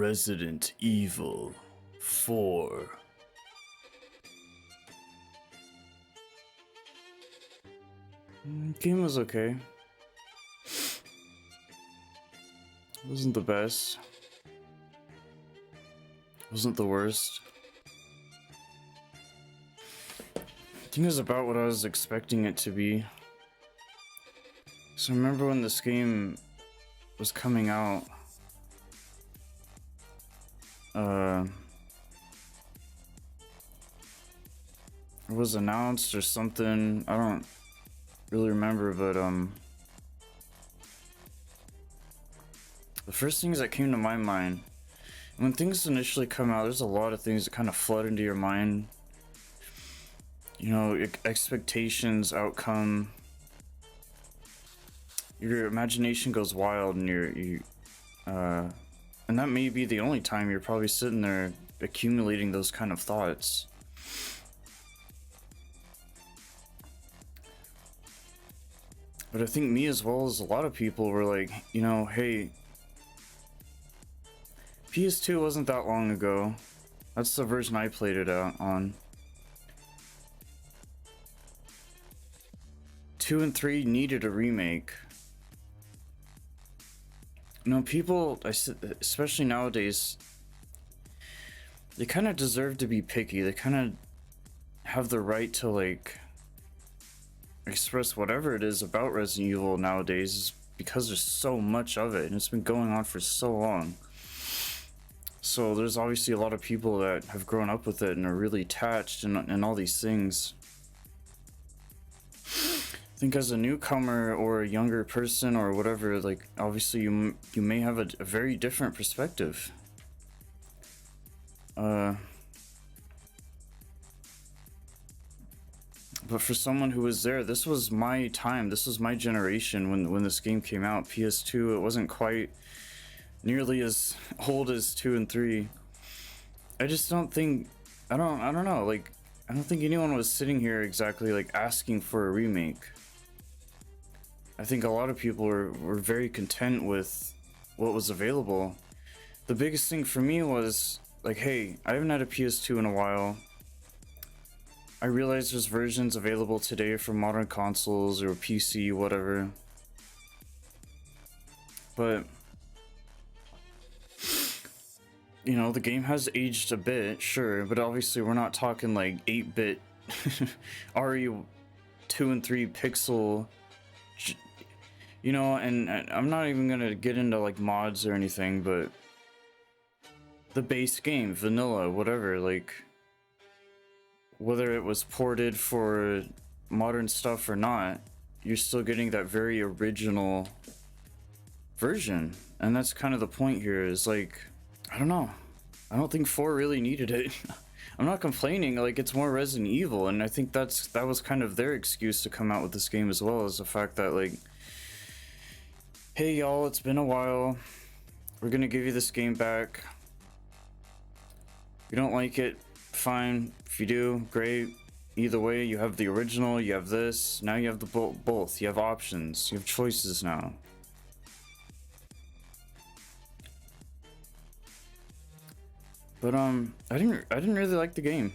Resident Evil 4. Game was okay. Wasn't the best. Wasn't the worst. I think it was about what I was expecting it to be. So I remember when this game was coming out. It was announced or something. I don't really remember, but the first things that came to my mind when things initially come out, there's a lot of things that kind of flood into your mind. You know, expectations, outcome. Your imagination goes wild, and and that may be the only time you're probably sitting there accumulating those kind of thoughts. But I think me, as well as a lot of people, were like, you know, hey, PS2 wasn't that long ago. That's the version I played it out on. 2 and 3 needed a remake. You know, people, especially nowadays, they kind of deserve to be picky. They kind of have the right to, like, express whatever it is about Resident Evil nowadays, because there's so much of it and it's been going on for so long. So there's obviously a lot of people that have grown up with it and are really attached and all these things. I think as a newcomer or a younger person or whatever, like, obviously you may have a very different perspective. But for someone who was there, this was my time, this was my generation when this game came out. PS2, it wasn't quite nearly as old as 2 and 3. I just don't think, I don't know, like, I don't think anyone was sitting here exactly, like, asking for a remake. I think a lot of people were very content with what was available. The biggest thing for me was, like, hey, I haven't had a PS2 in a while. I realize there's versions available today for modern consoles or PC, whatever. But, you know, the game has aged a bit, sure, but obviously we're not talking like 8-bit RE2 and 3 pixel, you know, and I'm not even gonna get into like mods or anything, but the base game, vanilla, whatever, like, whether it was ported for modern stuff or not, you're still getting that very original version. And that's kind of the point here, is like, I don't know. I don't think 4 really needed it. I'm not complaining, like, it's more Resident Evil, and I think that was kind of their excuse to come out with this game as well, as the fact that, like, hey y'all, it's been a while. We're gonna give you this game back. If you don't like it, fine. If you do, great. Either way, you have the original, you have this, now you have the both. You have options, you have choices now. But I didn't really like the game.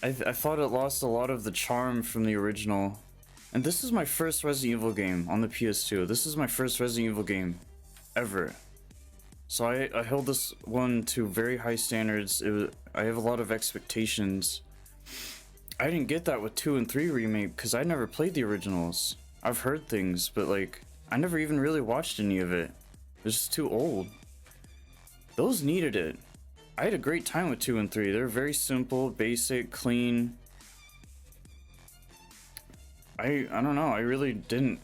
I thought it lost a lot of the charm from the original. And this is my first Resident Evil game on the PS2. This is my first Resident Evil game ever. So I held this one to very high standards. I have a lot of expectations. I didn't get that with 2 and 3 remake because I never played the originals. I've heard things, but, like, I never even really watched any of it. It's just too old. Those needed it. I had a great time with 2 and 3. They're very simple, basic, clean. I don't know, I really didn't,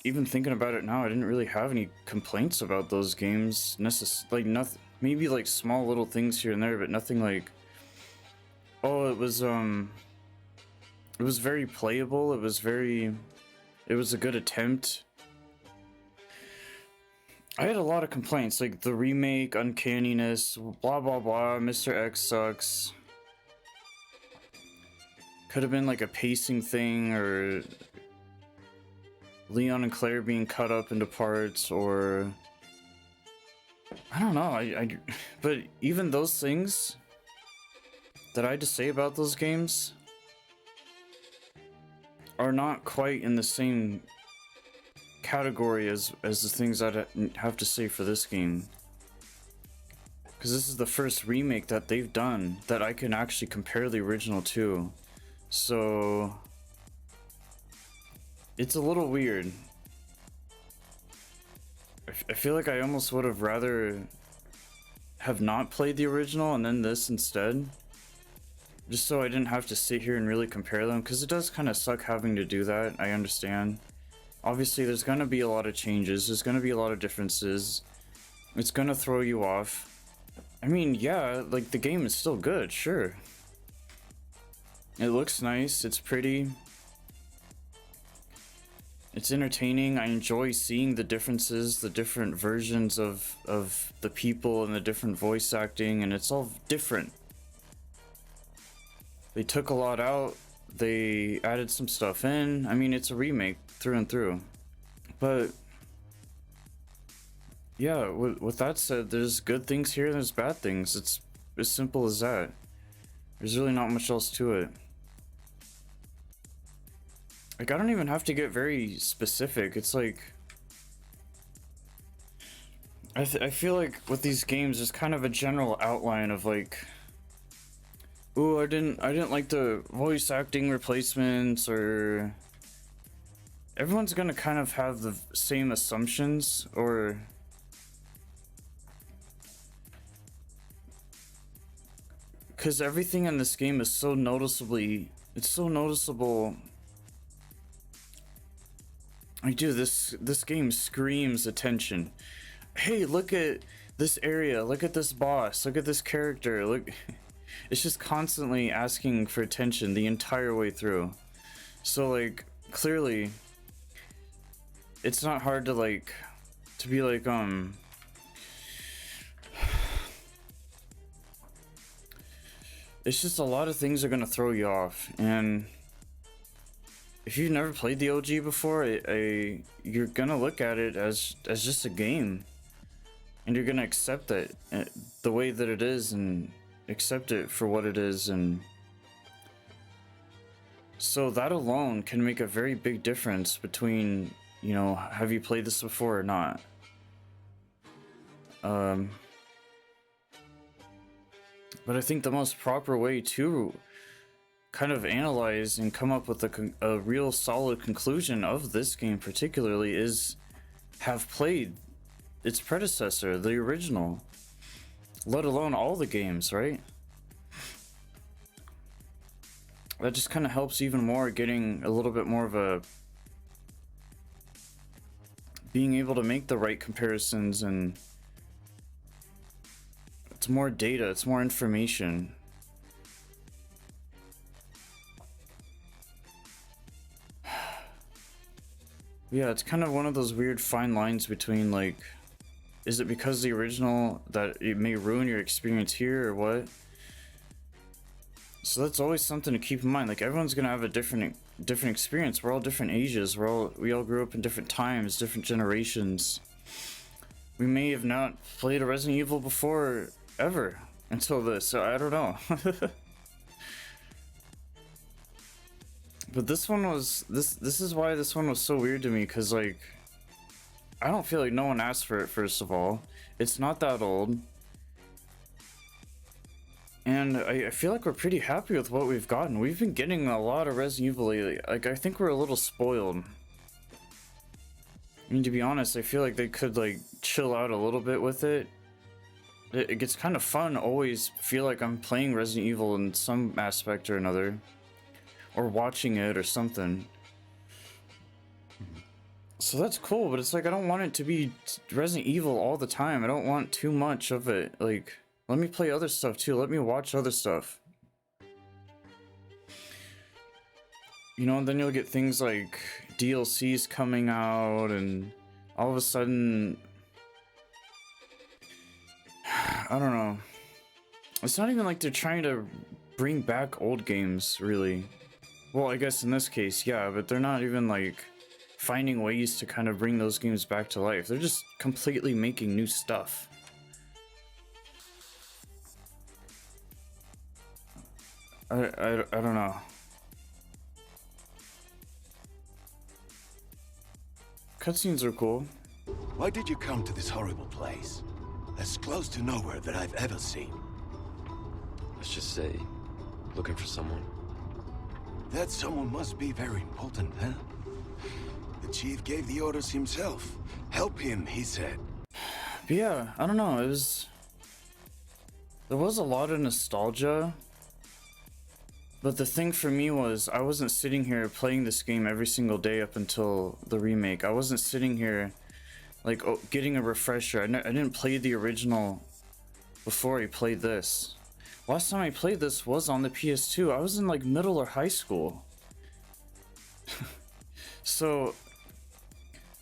even thinking about it now, I didn't really have any complaints about those games, like, nothing, maybe like small little things here and there, but nothing like, oh, it was very playable, it was a good attempt. I had a lot of complaints, like the remake, uncanniness, blah blah blah, Mr. X sucks. Could have been like a pacing thing, or Leon and Claire being cut up into parts, or I don't know. But even those things that I had to say about those games are not quite in the same category as the things I'd have to say for this game. Because this is the first remake that they've done that I can actually compare the original to. So it's a little weird. I feel like I almost would have rather have not played the original and then this instead. Just so I didn't have to sit here and really compare them, because it does kind of suck having to do that, I understand. Obviously there's going to be a lot of changes, there's going to be a lot of differences. It's going to throw you off. I mean, yeah, like the game is still good, sure. It looks nice, it's pretty. It's entertaining. I enjoy seeing the differences, the different versions of the people and the different voice acting, and it's all different. They took a lot out, they added some stuff in. I mean, it's a remake through and through. But yeah, with that said, there's good things here and there's bad things. It's as simple as that. There's really not much else to it. Like, I don't even have to get very specific. It's like, I feel like with these games, there's kind of a general outline of like, ooh, I didn't like the voice acting replacements, or everyone's gonna kind of have the same assumptions, or because everything in this game is so noticeably, it's so noticeable. Like, dude, this game screams attention. Hey, look at this area, look at this boss, look at this character, look. It's just constantly asking for attention the entire way through. So like, clearly it's not hard to like, to be like, it's just a lot of things are gonna throw you off. And if you've never played the OG before, you're gonna look at it as just a game, and you're gonna accept it the way that it is and accept it for what it is. And so that alone can make a very big difference between, you know, have you played this before or not. But I think the most proper way to kind of analyze and come up with a real solid conclusion of this game particularly is have played its predecessor, the original, let alone all the games, right? That just kind of helps even more, getting a little bit more of a, being able to make the right comparisons, and it's more data, it's more information. Yeah, it's kind of one of those weird fine lines between like, is it because the original that it may ruin your experience here or what? So that's always something to keep in mind. Like, everyone's gonna have a different experience. We're all different ages. We all grew up in different times, different generations. We may have not played a Resident Evil before ever until this, so I don't know. But this one was, this is why this one was so weird to me, because like, I don't feel like no one asked for it, first of all. It's not that old. And I feel like we're pretty happy with what we've gotten. We've been getting a lot of Resident Evil lately. Like, I think we're a little spoiled. I mean, to be honest, I feel like they could like chill out a little bit with it. It gets kind of fun, always feel like I'm playing Resident Evil in some aspect or another. Or watching it or something. So that's cool, but it's like, I don't want it to be Resident Evil all the time. I don't want too much of it. Like, let me play other stuff too. Let me watch other stuff. You know, and then you'll get things like DLCs coming out, and all of a sudden, I don't know. It's not even like they're trying to bring back old games, really. Well, I guess in this case, yeah, but they're not even like finding ways to kind of bring those games back to life. They're just completely making new stuff. I don't know. Cutscenes are cool. Why did you come to this horrible place? As close to nowhere that I've ever seen. Let's just say, looking for someone. That someone must be very important, huh? The chief gave the orders himself. Help him, he said. But yeah, I don't know, there was a lot of nostalgia. But the thing for me was, I wasn't sitting here playing this game every single day up until the remake. I wasn't sitting here, like, getting a refresher. I didn't play the original before I played this. Last time I played this was on the PS2. I was in, like, middle or high school. So,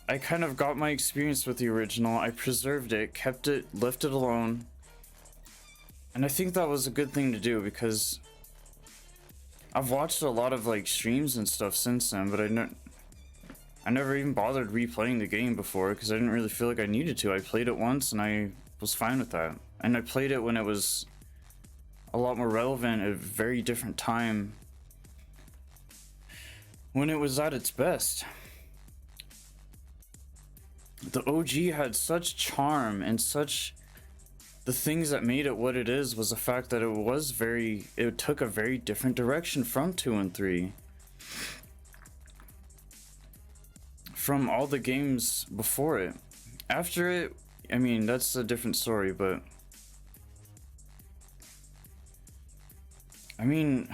I kind of got my experience with the original. I preserved it, kept it, left it alone. And I think that was a good thing to do, because I've watched a lot of like streams and stuff since then, but I never even bothered replaying the game before because I didn't really feel like I needed to. I played it once and I was fine with that. And I played it when it was a lot more relevant at a very different time, when it was at its best. The OG had such charm and such... The things that made it what it is was the fact that it took a very different direction from 2 and 3. From all the games before it. After it, I mean, that's a different story, but... I mean...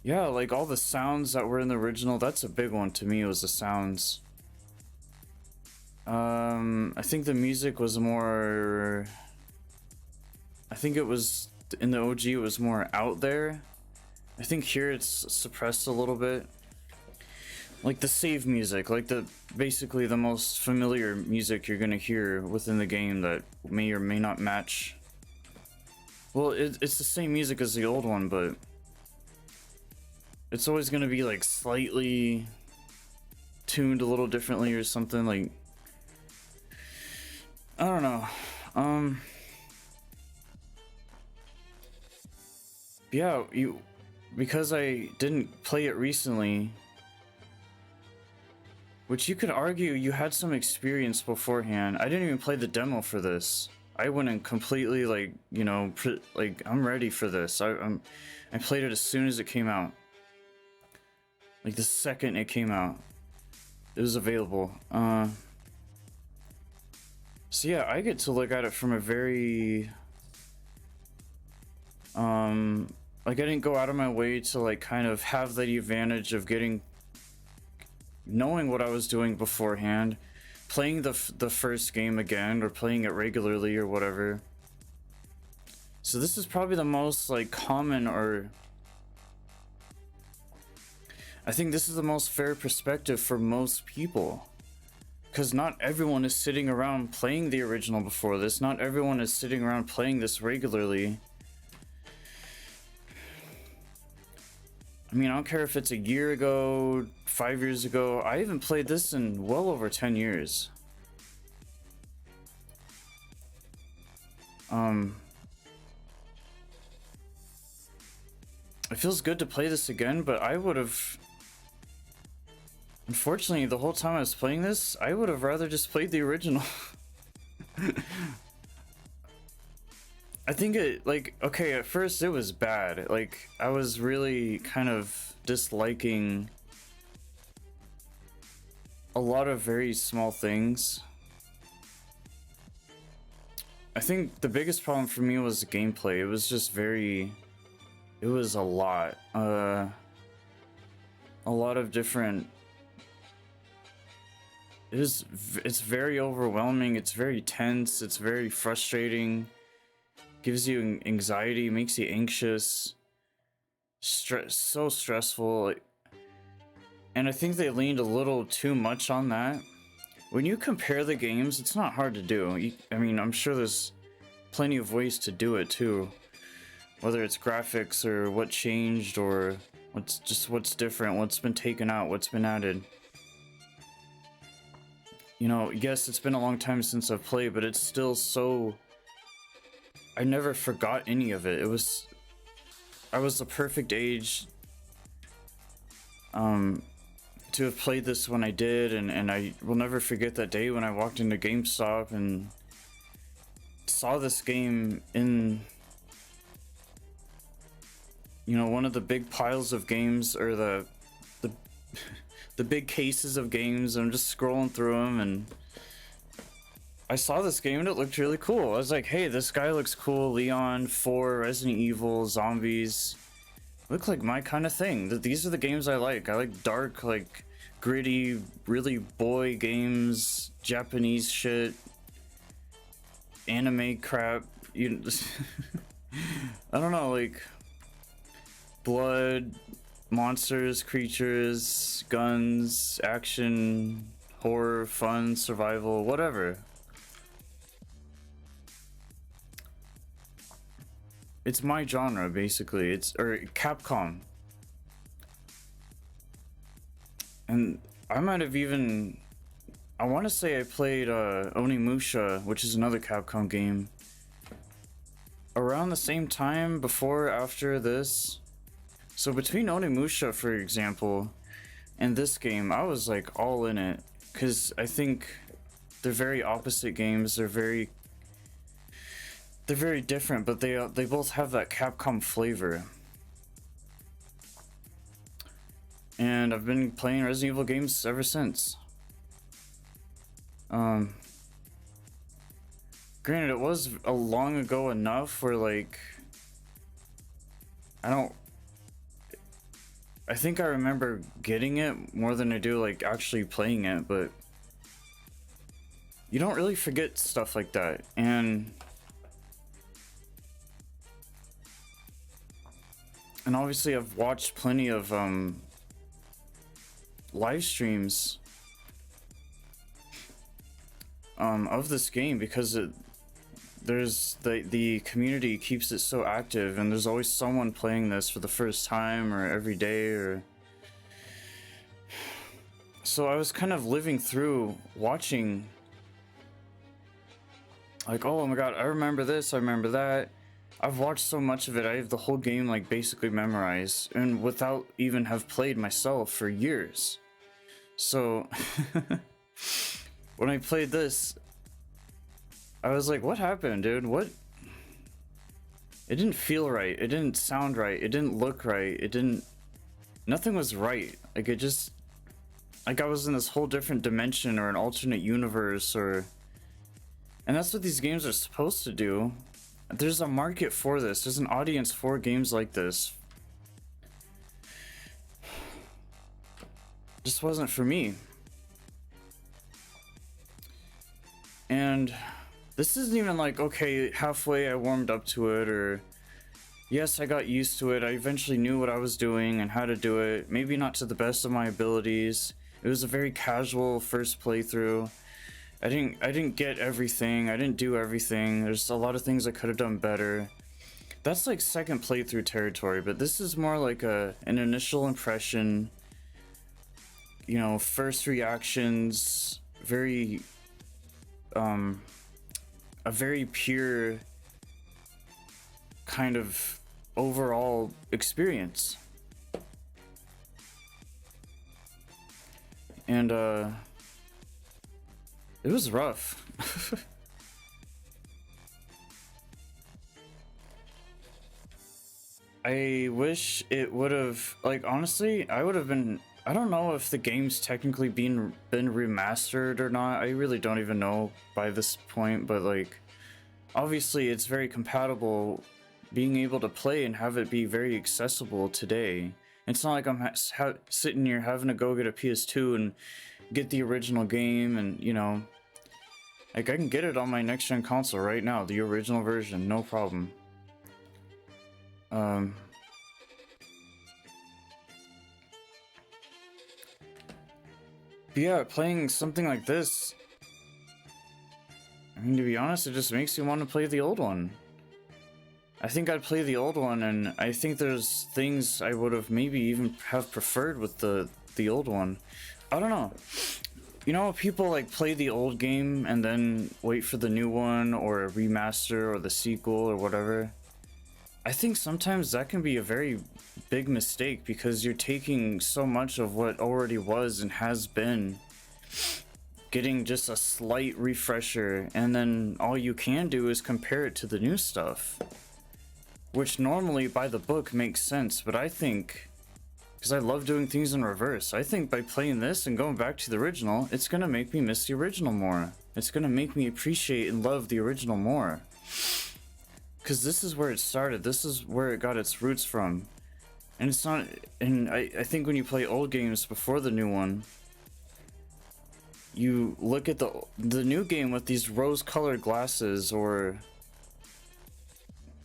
Yeah, like all the sounds that were in the original, that's a big one to me, was the sounds. I think the music was more... I think it was... In the OG, it was more out there. I think here it's suppressed a little bit. Like the save music, like basically the most familiar music you're gonna hear within the game that may or may not match. Well, it's the same music as the old one, but it's always gonna be like slightly tuned a little differently or something. Like, I don't know. Yeah, because I didn't play it recently, which you could argue you had some experience beforehand. I didn't even play the demo for this. I went in completely like, you know, like I'm ready for this. I played it as soon as it came out. Like the second it came out, it was available. So yeah, I get to look at it from a very, like I didn't go out of my way to like kind of have the advantage of knowing what I was doing beforehand, playing the first game again, or playing it regularly or whatever. So this is probably the most like common, or I think this is the most fair perspective for most people. Because not everyone is sitting around playing the original before this. Not everyone is sitting around playing this regularly. I mean, I don't care if it's a year ago, 5 years ago. I haven't played this in well over 10 years. It feels good to play this again, but I would have... Unfortunately, the whole time I was playing this, I would have rather just played the original. I think it, like, okay, at first it was bad. Like, I was really kind of disliking a lot of very small things. I think the biggest problem for me was the gameplay. It was just very... It was a lot. A lot of different... It's very overwhelming, it's very tense, it's very frustrating, gives you anxiety, makes you anxious, so stressful. And I think they leaned a little too much on that. When you compare the games, it's not hard to do. I mean, I'm sure there's plenty of ways to do it too. Whether it's graphics or what changed, or what's different, what's been taken out, what's been added. You know, yes, it's been a long time since I've played, but it's still so... I never forgot any of it. It was... I was the perfect age to have played this when I did, and I will never forget that day when I walked into GameStop and saw this game in, you know, one of the big piles of games, or the the big cases of games. I'm just scrolling through them and I saw this game and it looked really cool. I was like, hey, this guy looks cool. Leon, 4, Resident Evil, zombies. Look like my kind of thing. These are the games I like. I like dark, like gritty, really boy games, Japanese shit, anime crap. You, I don't know, like blood, monsters, creatures, guns, action, horror, fun, survival, whatever. It's my genre, basically. It's, or Capcom. And I might have even, I want to say I played Onimusha, which is another Capcom game, around the same time, before or after this. So between Onimusha, for example, and this game, I was like all in it, because I think they're very opposite games. They're very different, but they both have that Capcom flavor. And I've been playing Resident Evil games ever since. Granted, it was a long ago enough where, like, I think I remember getting it more than I do like actually playing it, but you don't really forget stuff like that. And obviously I've watched plenty of live streams of this game, because there's the community keeps it so active, and there's always someone playing this for the first time or every day, or so I was kind of living through watching, like, oh my god, I remember this, I remember that. I've watched so much of it, I have the whole game like basically memorized, and without even have played myself for years. So when I played this, I was like, what happened, dude? What? It didn't feel right. It didn't sound right. It didn't look right. It didn't... Nothing was right. Like, it just... Like, I was in this whole different dimension or an alternate universe, or... And that's what these games are supposed to do. There's a market for this. There's an audience for games like this. Just wasn't for me. And this isn't even like, okay, halfway I warmed up to it, or yes, I got used to it. I eventually knew what I was doing and how to do it. Maybe not to the best of my abilities. It was a very casual first playthrough. I didn't get everything. I didn't do everything. There's a lot of things I could have done better. That's like second playthrough territory, but this is more like an initial impression, you know, first reactions, very a very pure kind of overall experience. And it was rough. I wish it would have, like, honestly, I would have been, I don't know if the game's technically been remastered or not. I really don't even know by this point, but like, obviously it's very compatible, being able to play and have it be very accessible today. It's not like I'm sitting here having to go get a PS2 and get the original game, and you know, like, I can get it on my next gen console right now, the original version, no problem. But yeah, playing something like this, I mean, to be honest, it just makes you want to play the old one. I think I'd play the old one, and I think there's things I would have maybe even have preferred with the old one. I don't know. You know, people like play the old game and then wait for the new one or a remaster or the sequel or whatever. I think sometimes that can be a very big mistake because you're taking so much of what already was and has been, getting just a slight refresher, and then all you can do is compare it to the new stuff, which normally by the book makes sense. But I think, because I love doing things in reverse, I think by playing this and going back to the original, it's gonna make me miss the original more. It's gonna make me appreciate and love the original more. Because this is where it started, this is where it got its roots from. And it's not, and I think when you play old games before the new one, you look at the new game with these rose-colored glasses, or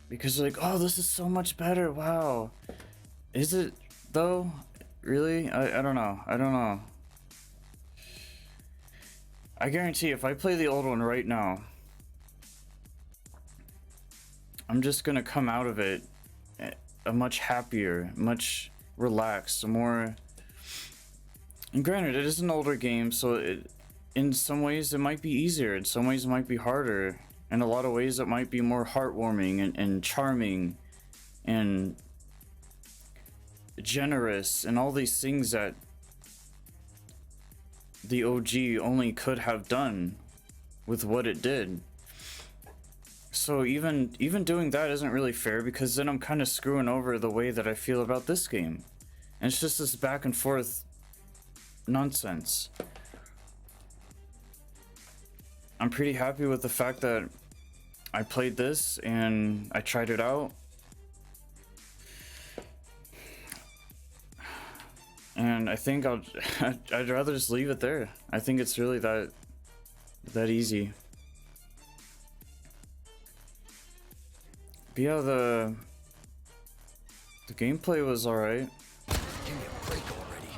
because you're like, oh, this is so much better, wow. Is it though? Really? I don't know. I don't know. I guarantee if I play the old one right now, I'm just gonna come out of it a much happier, much relaxed, more. And granted, it is an older game, so in some ways it might be easier, in some ways it might be harder, in a lot of ways it might be more heartwarming and charming and generous and all these things that the OG only could have done with what it did. So even doing that isn't really fair, because then I'm kind of screwing over the way that I feel about this game. And it's just this back and forth nonsense. I'm pretty happy with the fact that I played this and I tried it out. And I think I'd rather just leave it there. I think it's really that easy. But yeah, the gameplay was alright. Give me a break already.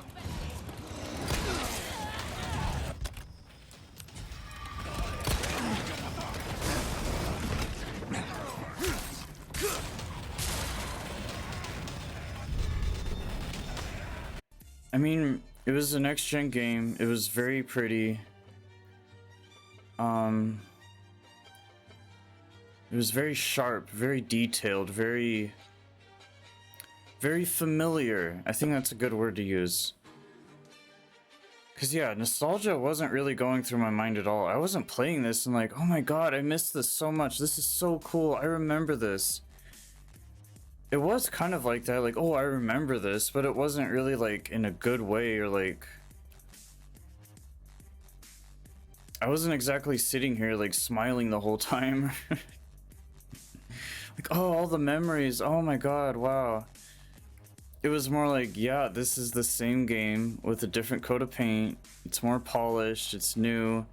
I mean, it was a next-gen game. It was very pretty. It was very sharp, very detailed, very familiar. I think that's a good word to use. Cause yeah, nostalgia wasn't really going through my mind at all. I wasn't playing this and like, oh my god, I missed this so much. This is so cool. I remember this. It was kind of like that, like, oh, I remember this, but it wasn't really like in a good way, or like, I wasn't exactly sitting here like smiling the whole time. Like, oh, all the memories, oh my god, wow. It was more like, yeah, this is the same game with a different coat of paint. It's more polished, it's new.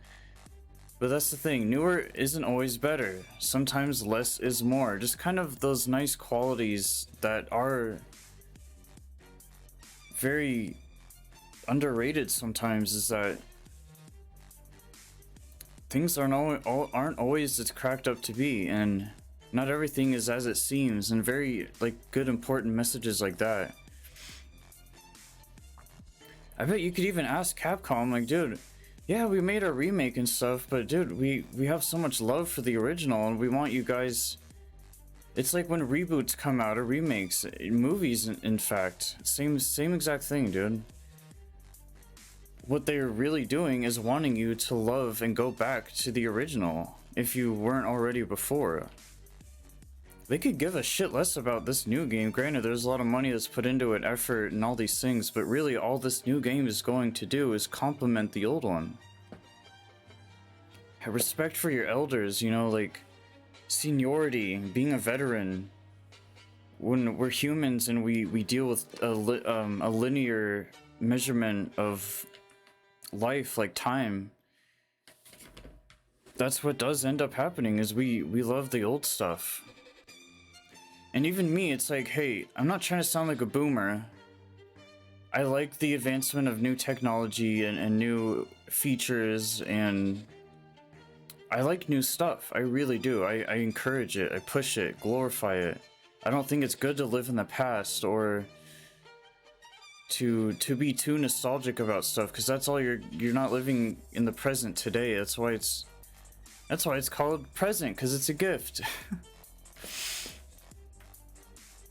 But that's the thing, newer isn't always better. Sometimes less is more. Just kind of those nice qualities that are very underrated sometimes, is that things aren't always as cracked up to be, and not everything is as it seems, and very like good important messages like that. I bet you could even ask Capcom, like, dude, yeah, we made a remake and stuff, but dude, we have so much love for the original, and we want you guys. It's like when reboots come out, or remakes, movies, in fact, same exact thing, dude. What they're really doing is wanting you to love and go back to the original if you weren't already before. They could give a shit less about this new game. Granted, there's a lot of money that's put into it, effort, and all these things, but really all this new game is going to do is complement the old one. Have respect for your elders, you know, like seniority, being a veteran. When we're humans and we deal with a linear measurement of life, like time, that's what does end up happening, is we love the old stuff. And even me, it's like, hey, I'm not trying to sound like a boomer. I like the advancement of new technology and new features, and I like new stuff. I really do. I encourage it, I push it, glorify it. I don't think it's good to live in the past, or to be too nostalgic about stuff, because that's all you're not living in the present today. That's why it's called present, because it's a gift.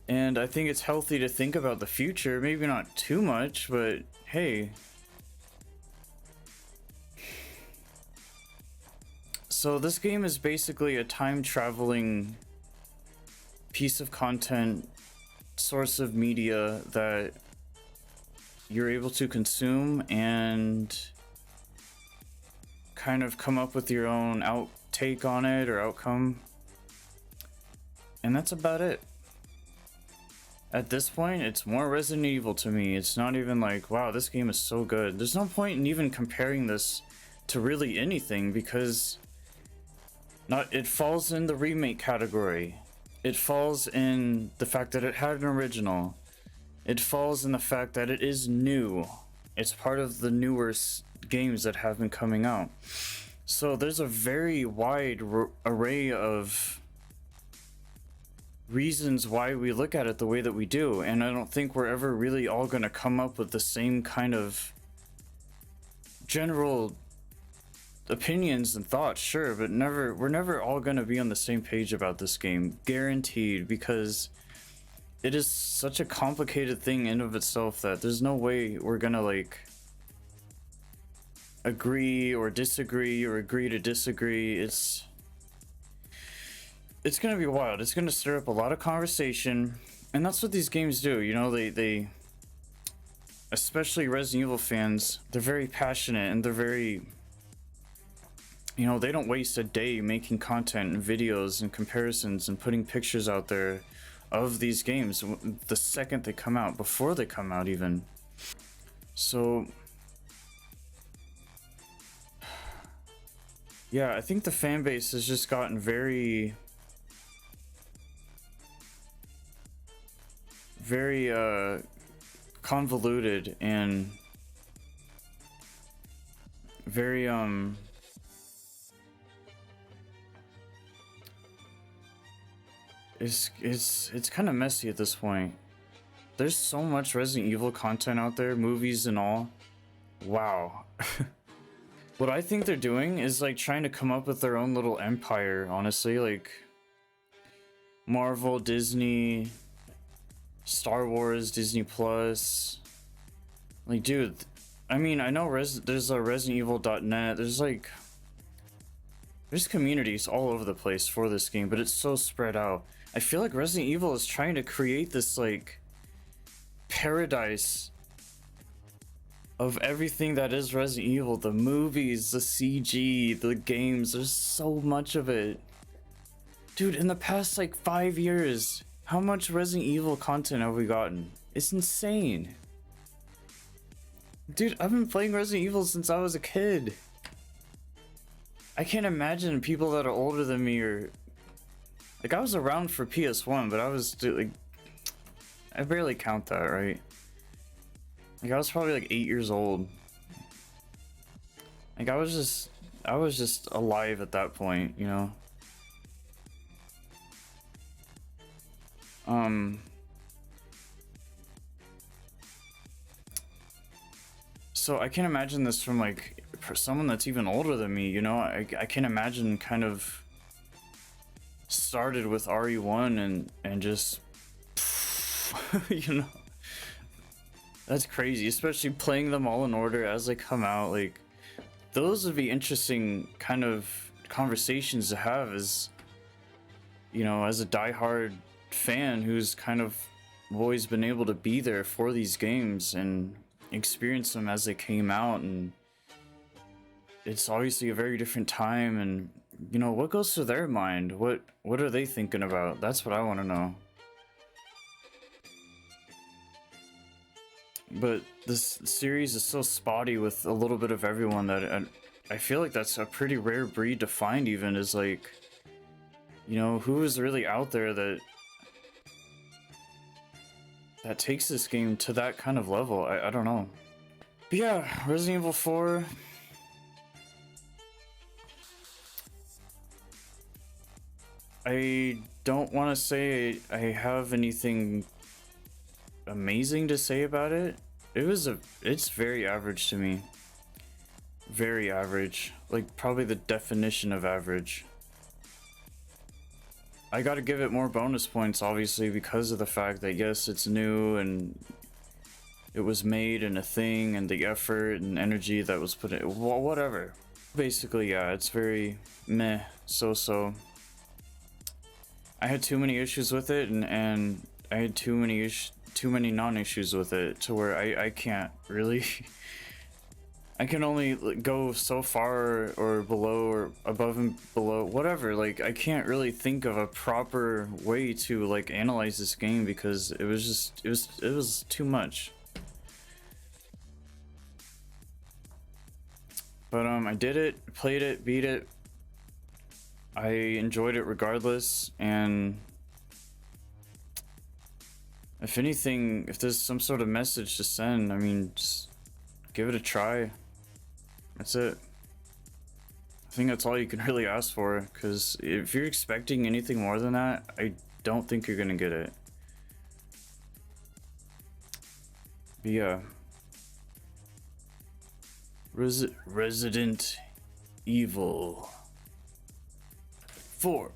And I think it's healthy to think about the future, maybe not too much, but hey. So this game is basically a time traveling piece of content, source of media that you're able to consume and kind of come up with your own outtake on it or outcome. And that's about it. At this point, it's more Resident Evil to me. It's not even like, wow, this game is so good. There's no point in even comparing this to really anything because it falls in the remake category. It falls in the fact that it had an original. It falls in the fact that it is new. It's part of the newer games that have been coming out. So there's a very wide array of reasons why we look at it the way that we do, and I don't think we're ever really all gonna come up with the same kind of general opinions and thoughts, sure, but we're never all gonna be on the same page about this game, guaranteed, because it is such a complicated thing in of itself that there's no way we're gonna like agree or disagree or agree to disagree. It's gonna be wild. It's gonna stir up a lot of conversation, and that's what these games do. You know, they especially Resident Evil fans, they're very passionate and they're very, you know, they don't waste a day making content and videos and comparisons and putting pictures out there of these games the second they come out, before they come out even. So yeah, I think the fan base has just gotten very convoluted and very it's kind of messy at this point. There's so much Resident Evil content out there, movies and all. Wow. What I think they're doing is like trying to come up with their own little empire, honestly, like Marvel, Disney, Star Wars, Disney Plus. Like, dude, I mean, I know there's a ResidentEvil.net. There's communities all over the place for this game, but it's so spread out. I feel like Resident Evil is trying to create this like paradise of everything that is Resident Evil. The movies, the CG, the games, there's so much of it. Dude, in the past like 5 years, how much Resident Evil content have we gotten? It's insane. Dude, I've been playing Resident Evil since I was a kid. I can't imagine people that are older than me or... Like, I was around for PS1, but I was, like... I barely count that, right? Like, I was probably like 8 years old. Like, I was just alive at that point, you know? So I can't imagine this from like for someone that's even older than me, you know? I can't imagine kind of started with RE1 and just you know, that's crazy, especially playing them all in order as they come out. Like, those would be interesting kind of conversations to have as, you know, as a diehard fan who's kind of always been able to be there for these games and experience them as they came out. And it's obviously a very different time, and you know, what goes through their mind? What are they thinking about? That's what I want to know. But this series is so spotty with a little bit of everyone that I feel like that's a pretty rare breed to find, even, is like, you know, who is really out there that takes this game to that kind of level. I don't know. But yeah, Resident Evil 4. I don't want to say I have anything amazing to say about it. It's very average to me. Very average. Like, probably the definition of average. I gotta give it more bonus points, obviously, because of the fact that, yes, it's new and it was made and a thing, and the effort and energy that was put in, whatever. Basically, yeah, it's very meh, so. I had too many issues with it, and I had too many non-issues with it, to where I can't really. I can only go so far or below or above and below, whatever. Like, I can't really think of a proper way to like analyze this game, because it was just it was too much. But I did it, played it, beat it. I enjoyed it regardless, and if anything, if there's some sort of message to send, I mean, just give it a try. That's it. I think that's all you can really ask for, because if you're expecting anything more than that, I don't think you're gonna get it. But yeah. Resident Evil 4.